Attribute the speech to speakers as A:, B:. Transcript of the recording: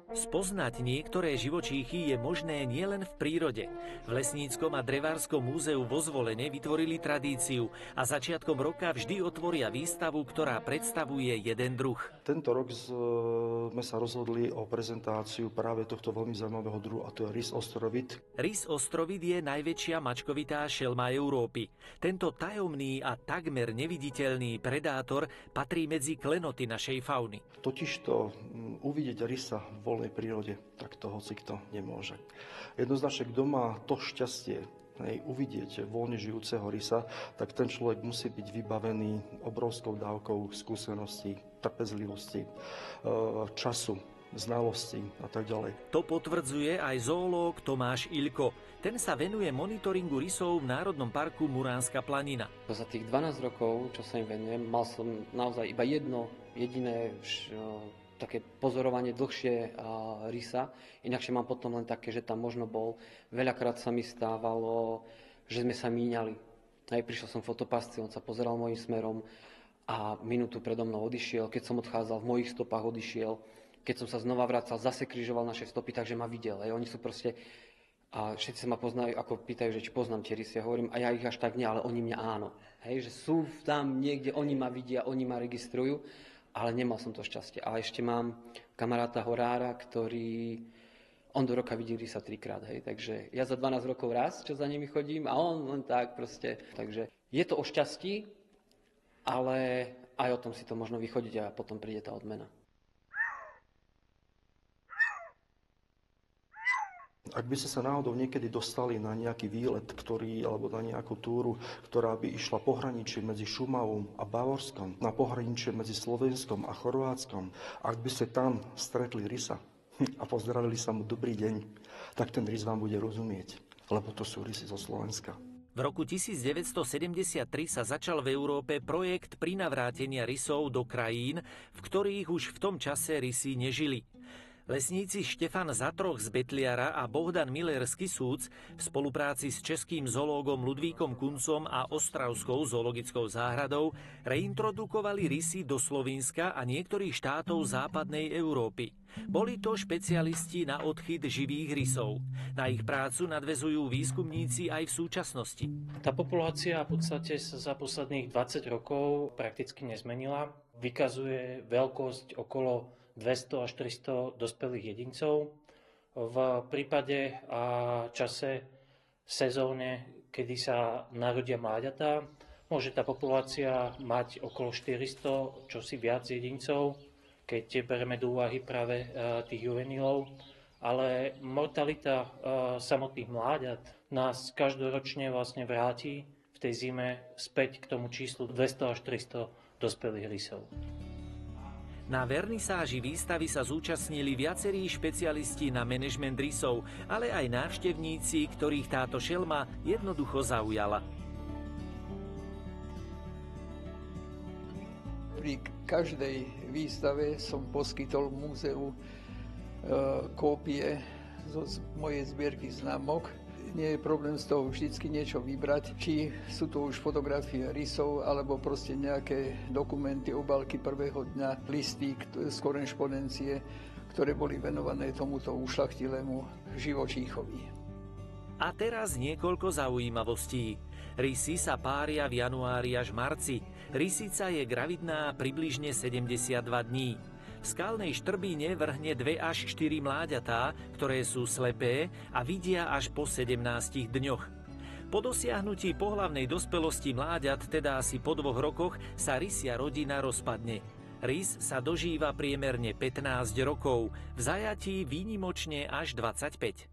A: Spoznať niektoré živočíchy je možné nielen v prírode. V Lesníckom a drevárskom múzeu vo Zvolene vytvorili tradíciu a začiatkom roka vždy otvoria výstavu, ktorá predstavuje jeden druh.
B: Tento rok sme sa rozhodli o prezentáciu práve tohto veľmi zaujímavého druhu, a to je rys ostrovid.
A: Rys ostrovid je najväčšia mačkovitá šelma Európy. Tento tajomný a takmer neviditeľný predátor patrí medzi klenoty našej fauny.
B: Totižto uvidieť rysa v voľnej prírode, tak to hocikto nemôže. Jednoznačne, kto má to šťastie uvidieť voľne žijúceho rysa, tak ten človek musí byť vybavený obrovskou dávkou skúseností, trpezlivosti, času, znalosti a tak ďalej.
A: To potvrdzuje aj zoológ Tomáš Ilko. Ten sa venuje monitoringu rysov v Národnom parku Muránska planina.
C: Za tých 12 rokov, čo sa im venujem, mal som naozaj iba jedno jediné také pozorovanie dlhšie rysa. Inakšie mám potom len také, že tam možno bol. Veľakrát sa mi stávalo, že sme sa míňali. Prišiel som fotopasci, on sa pozeral mojím smerom a minútu predo mnou odišiel. Keď som odchádzal, v mojich stopách odišiel. Keď som sa znova vracal, zase križoval naše stopy, takže ma videl. Oni sú proste... A všetci sa ma poznajú, ako pýtajú, že či poznám tie rysy. Ja hovorím, a ja ich až tak nie, ale oni mňa áno. Že sú tam niekde, oni ma vidia, oni ma registrujú. Ale nemal som to šťastie. A ešte mám kamaráta horára, on do roka vidí rysa 3-krát. Takže ja za 12 rokov raz, čo za nimi chodím, a on len tak proste. Takže je to o šťastí, ale aj o tom si to možno vychodiť a potom príde tá odmena.
B: Ak by ste sa náhodou niekedy dostali na nejaký výlet, alebo na nejakú túru, ktorá by išla pohraničie medzi Šumavom a Bavorskom, na pohraničie medzi Slovenskom a Chorvátskom, ak by ste tam stretli rysa a pozdravili sa mu dobrý deň, tak ten rys vám bude rozumieť, lebo to sú rysy zo Slovenska.
A: V roku 1973 sa začal v Európe projekt prinavrátenia rysov do krajín, v ktorých už v tom čase rysy nežili. Lesníci Štefan Zatroch z Betliara a Bohdan Miller z Kisúc v spolupráci s českým zoológom Ludvíkom Kuncom a Ostravskou zoologickou záhradou reintrodukovali rysy do Slovinska a niektorých štátov západnej Európy. Boli to špecialisti na odchyt živých rysov. Na ich prácu nadväzujú výskumníci aj v súčasnosti.
D: Tá populácia v podstate sa za posledných 20 rokov prakticky nezmenila. Vykazuje veľkosť okolo 200 až 300 dospelých jedincov. V prípade a čase sezóne, kedy sa narodia mláďatá, môže tá populácia mať okolo 400, čosi viac jedincov, keď bereme do úvahy práve tých juvenilov. Ale mortalita samotných mláďat nás každoročne vlastne vráti v tej zime späť k tomu číslu 200 až 300 dospelých rysov.
A: Na vernisáži výstavy sa zúčastnili viacerí špecialisti na manažment rysov, ale aj návštevníci, ktorých táto šelma jednoducho zaujala.
E: Pri každej výstave som poskytol múzeu kópie zo mojej zbierky známok. Nie je problém z toho vždycky niečo vybrať, či sú to už fotografie rysov, alebo proste nejaké dokumenty, obálky prvého dňa, listy z korešpondencie, ktoré boli venované tomuto ušľachtilému živočíchovi.
A: A teraz niekoľko zaujímavostí. Rysy sa pária v januári až marci. Rysica je gravidná približne 72 dní. V skalnej štrbíne vrhne 2 až 4 mláďatá, ktoré sú slepé a vidia až po 17 dňoch. Po dosiahnutí pohlavnej dospelosti mláďat, teda asi po 2 rokoch, sa rysia rodina rozpadne. Rys sa dožíva priemerne 15 rokov, v zajatí výnimočne až 25.